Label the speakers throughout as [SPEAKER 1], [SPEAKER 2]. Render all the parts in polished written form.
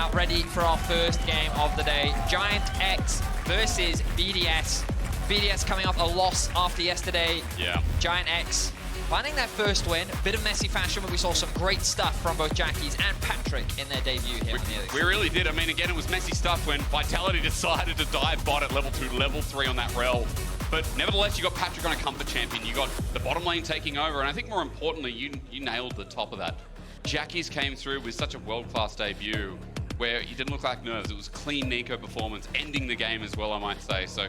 [SPEAKER 1] about ready for our first game of the day. GIANTX versus BDS. BDS coming off a loss after yesterday.
[SPEAKER 2] Yeah.
[SPEAKER 1] GIANTX finding their first win. A bit of messy fashion, but we saw some great stuff from both Jackies and Patrick in their debut here on the LEC.
[SPEAKER 2] We really did. I mean, again, it was messy stuff when Vitality decided to dive bot at level 2, level 3 on that Rell. But nevertheless, you got Patrick on a comfort champion. You got the bottom lane taking over. And I think more importantly, you nailed the top of that. Jackies came through with such a world-class debut where he didn't look like nerves. It was clean Neeko performance, ending the game as well, I might say. So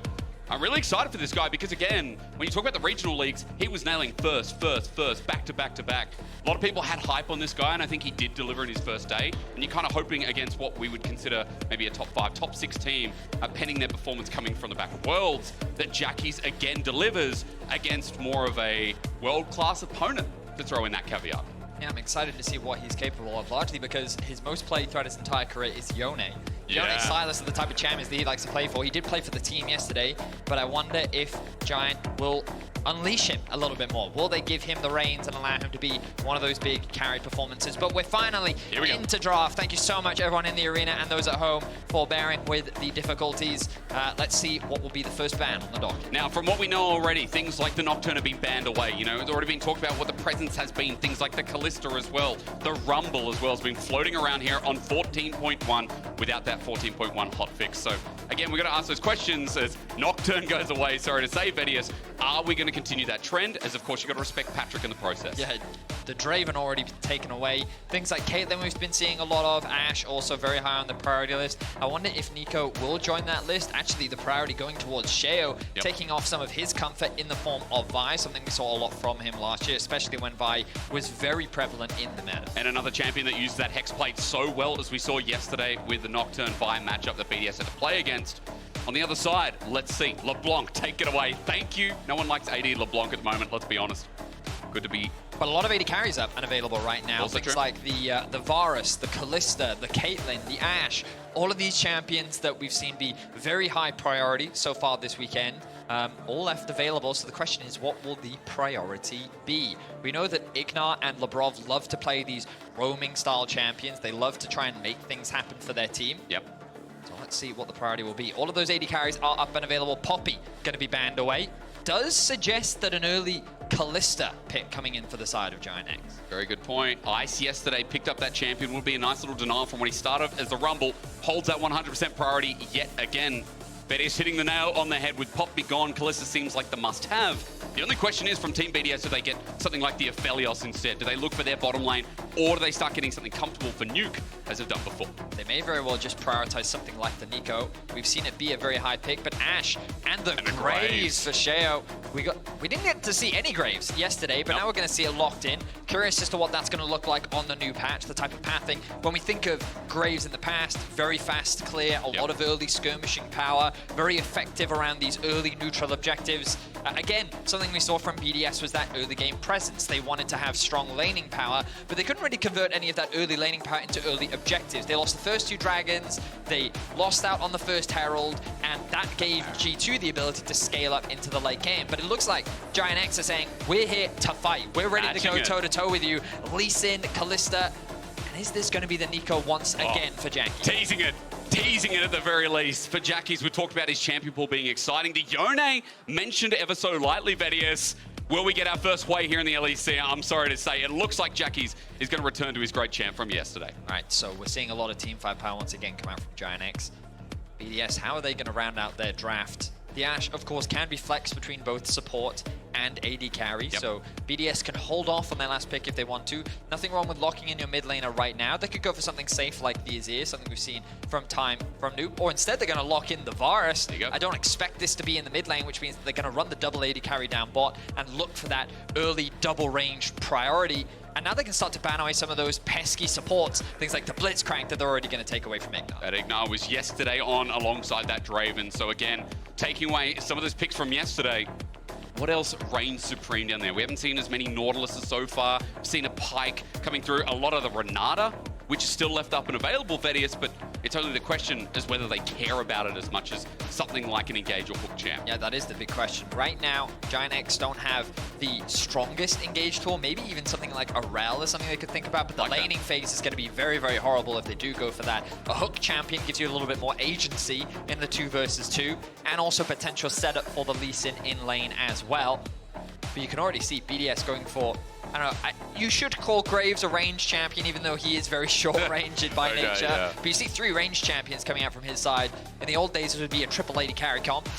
[SPEAKER 2] I'm really excited for this guy because, again, when you talk about the regional leagues, he was nailing first, back to back to back. A lot of people had hype on this guy, and I think he did deliver in his first day. And you're kind of hoping against what we would consider maybe a top 5, top 6 team, penning their performance coming from the back of Worlds, that Jackies again delivers against more of a world-class opponent, to throw in that caveat.
[SPEAKER 1] Yeah, I'm excited to see what he's capable of, largely because his most played throughout his entire career is Yone.
[SPEAKER 2] Yeah.
[SPEAKER 1] Yone Silas are the type of champions that he likes to play for. He did play for the team yesterday, but I wonder if Giant will unleash him a little bit more. Will they give him the reins and allow him to be one of those big carry performances? But we're finally into draft. Thank you so much, everyone in the arena and those at home, for bearing with the difficulties. Let's see what will be the first ban on the dock.
[SPEAKER 2] Now, from what we know already, things like the Nocturne have been banned away. You know, it's already been talked about what the presence has been. Things like the Kalista as well. The Rumble as well has been floating around here on 14.1 without that 14.1 hotfix. So, again, we've got to ask those questions as Nocturne goes away. Sorry to say, BDS. Are we going to continue that trend? As, of course, you've got to respect Patrick in the process.
[SPEAKER 1] Yeah, the Draven already been taken away. Things like Caitlyn we've been seeing a lot of. Ashe also very high on the priority list. I wonder if Neeko will join that list. Actually, the priority going towards Sheo, taking off some of his comfort in the form of Vi, something we saw a lot from him last year, especially when Vi was very prevalent in the meta.
[SPEAKER 2] And another champion that used that Hex plate so well, as we saw yesterday with the Nocturne Vi matchup that BDS had to play against. On the other side, let's see, LeBlanc, take it away. Thank you. No one likes AD LeBlanc at the moment, let's be honest. Good to be...
[SPEAKER 1] But a lot of AD carries up and available right now.
[SPEAKER 2] Also
[SPEAKER 1] Things
[SPEAKER 2] true.
[SPEAKER 1] like the Varus, the Kalista, the Caitlyn, the Ashe. All of these champions that we've seen be very high priority so far this weekend. All left available, so the question is, what will the priority be? We know that Ignar and Lebrov love to play these roaming style champions. They love to try and make things happen for their team.
[SPEAKER 2] Yep.
[SPEAKER 1] So let's see what the priority will be. All of those AD carries are up and available. Poppy going to be banned away. Does suggest that an early Kalista pick coming in for the side of GIANTX.
[SPEAKER 2] Very good point. Ice yesterday picked up that champion. Would be a nice little denial from when he started as the Rumble holds that 100% priority yet again. BDS hitting the nail on the head with Pop be gone. Kalista seems like the must-have. The only question is from Team BDS, do they get something like the Aphelios instead? Do they look for their bottom lane, or do they start getting something comfortable for Nuke, as they've done before?
[SPEAKER 1] They may very well just prioritize something like the Neeko. We've seen it be a very high pick, but Ashe and the Graves for Sheo. We didn't get to see any Graves yesterday, but now we're going to see it locked in. Curious as to what that's going to look like on the new patch, the type of pathing. When we think of Graves in the past, very fast, clear, a lot of early skirmishing power, very effective around these early neutral objectives. Again, something we saw from BDS was that early game presence. They wanted to have strong laning power, but they couldn't really convert any of that early laning power into early objectives. They lost the first 2 dragons, they lost out on the first Herald, and that gave G2 the ability to scale up into the late game. But it looks like GIANTX are saying, we're here to fight. We're ready to go toe-to-toe with you. Lee Sin, Kalista, and is this going to be the Neeko once again for Jackie?
[SPEAKER 2] Teasing it at the very least. For Jackies, we talked about his champion pool being exciting. The Yone mentioned ever so lightly, BDS. Will we get our first way here in the LEC? I'm sorry to say, it looks like Jackies is going to return to his great champ from yesterday.
[SPEAKER 1] All right, so we're seeing a lot of team firepower once again come out from GIANTX. BDS, how are they going to round out their draft? The Ashe, of course, can be flexed between both support and AD carry, so BDS can hold off on their last pick if they want to. Nothing wrong with locking in your mid laner right now. They could go for something safe like the Azir, something we've seen from Noob, or instead they're going to lock in the Varus. I don't expect this to be in the mid lane, which means they're going to run the double AD carry down bot and look for that early double range priority. And now they can start to ban away some of those pesky supports, things like the Blitzkranc that they're already going to take away from Ignar.
[SPEAKER 2] That Ignar was yesterday on alongside that Draven. So again, taking away some of those picks from yesterday. What else reigns supreme down there? We haven't seen as many Nautiluses so far. We've seen a Pike coming through. A lot of the Renata which is still left up and available, Vedius, but it's only the question is whether they care about it as much as something like an Engage or Hook champ.
[SPEAKER 1] Yeah, that is the big question. Right now, GIANTX don't have the strongest Engage tool. Maybe even something like a Rell is something they could think about, but the laning phase is going to be very, very horrible if they do go for that. A Hook champion gives you a little bit more agency in the 2 versus 2, and also potential setup for the Lee Sin in lane as well. But you can already see BDS going for, I don't know, you should call Graves a range champion, even though he is very short-ranged by nature. Yeah. But you see 3 range champions coming out from his side. In the old days, it would be a triple AD carry comp.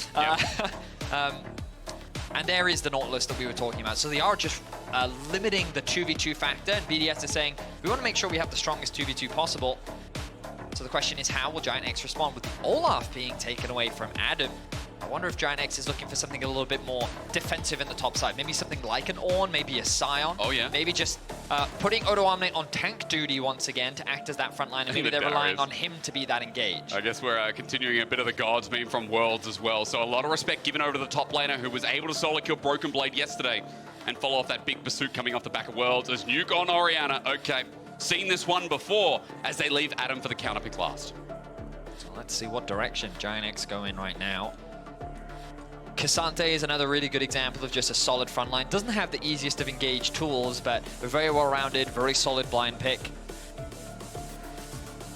[SPEAKER 1] And there is the Nautilus that we were talking about. So they are just limiting the 2v2 factor, and BDS is saying, we want to make sure we have the strongest 2v2 possible. So the question is, how will GIANTX respond with the Olaf being taken away from Adam? I wonder if GIANTX is looking for something a little bit more defensive in the top side. Maybe something like an Ornn, maybe a Scion.
[SPEAKER 2] Oh, yeah.
[SPEAKER 1] Maybe just putting Odoamne on tank duty once again to act as that front line, and maybe they're relying on him to be that engage.
[SPEAKER 2] I guess we're continuing a bit of the gods meme from Worlds as well. So a lot of respect given over to the top laner who was able to solo kill Broken Blade yesterday and follow off that big pursuit coming off the back of Worlds. As Nuke on Orianna, okay. Seen this one before as they leave Adam for the counterpick last.
[SPEAKER 1] So let's see what direction GIANTX go in right now. K'Sante is another really good example of just a solid front line. Doesn't have the easiest of engage tools, but they're very well-rounded, very solid blind pick.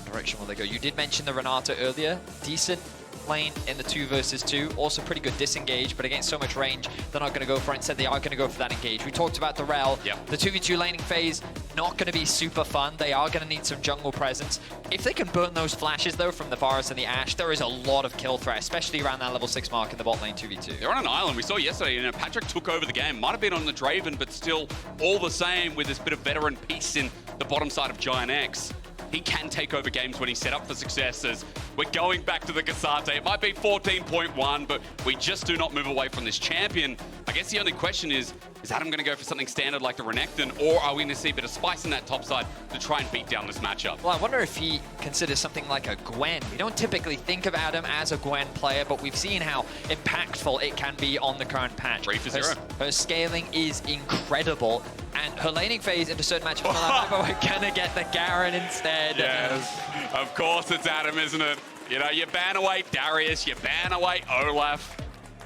[SPEAKER 1] Direction will they go? You did mention the Renata earlier. Decent lane in the 2 versus 2. Also pretty good disengage, but against so much range, they're not going to go for it. Instead, they are going to go for that engage. We talked about the Rell. The 2v2 laning phase, not going to be super fun. They are going to need some jungle presence. If they can burn those flashes, though, from the Varus and the Ashe, there is a lot of kill threat, especially around that level 6 mark in the bot lane 2v2.
[SPEAKER 2] They're on an island. We saw yesterday, you know, Patrick took over the game. Might have been on the Draven, but still all the same with this bit of veteran piece in the bottom side of GIANTX. He can take over games when he's set up for success. As we're going back to the K'Sante. It might be 14.1, but we just do not move away from this champion. I guess the only question is Adam going to go for something standard like the Renekton, or are we going to see a bit of spice in that top side to try and beat down this matchup?
[SPEAKER 1] Well, I wonder if he considers something like a Gwen. We don't typically think of Adam as a Gwen player, but we've seen how impactful it can be on the current patch.
[SPEAKER 2] 3 for 0.
[SPEAKER 1] Her scaling is incredible, and her laning phase into certain matchups, but we're going to get the Garen instead.
[SPEAKER 2] Yes, of course it's Adam, isn't it? You know, you ban away Darius, you ban away Olaf.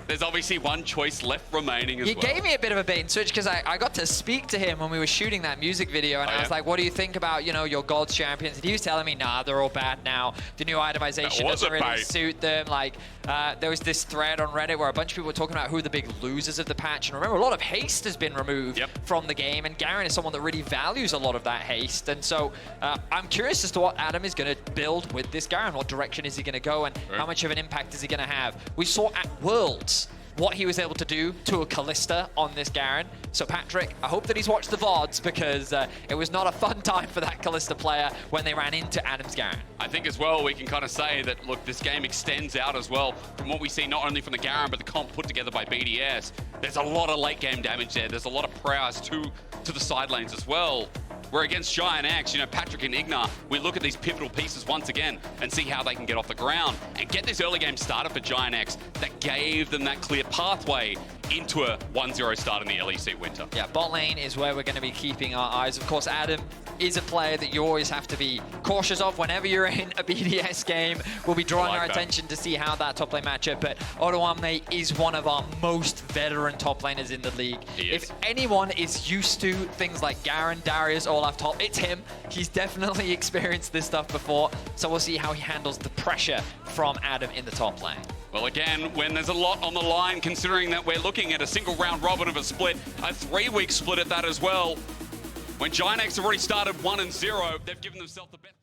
[SPEAKER 2] There's obviously one choice left remaining as well.
[SPEAKER 1] He gave me a bit of a bait and switch because I got to speak to him when we were shooting that music video, and I was like, what do you think about, you know, your gods champions? And he was telling me, nah, they're all bad now. The new itemization doesn't really suit them. Like, there was this thread on Reddit where a bunch of people were talking about who are the big losers of the patch. And remember, a lot of haste has been removed from the game, and Garen is someone that really values a lot of that haste. And so I'm curious as to what Adam is going to build with this Garen. What direction is he going to go, and how much of an impact is he going to have? We saw at Worlds what he was able to do to a Kalista on this Garen. So Patrick, I hope that he's watched the VODs, because it was not a fun time for that Kalista player when they ran into Adam's Garen.
[SPEAKER 2] I think as well, we can kind of say that, look, this game extends out as well from what we see not only from the Garen, but the comp put together by BDS. There's a lot of late game damage there. There's a lot of prowess to the side lanes as well. Where against GIANTX, you know, Patrick and Igna, we look at these pivotal pieces once again and see how they can get off the ground and get this early game started for GIANTX that gave them that clear pathway into a 1-0 start in the LEC Winter.
[SPEAKER 1] Yeah, bot lane is where we're going to be keeping our eyes. Of course, Adam is a player that you always have to be cautious of whenever you're in a BDS game. We'll be drawing our attention to see how that top lane matchup, but Odoamne is one of our most veteran top laners in the league. If anyone is used to things like Garen, Darius, Olaf top, it's him. He's definitely experienced this stuff before, so we'll see how he handles the pressure from Adam in the top lane.
[SPEAKER 2] Well, again, when there's a lot on the line, considering that we're looking at a single round robin of a split, a 3-week split at that as well. When GIANTX have already started 1-0, they've given themselves the best.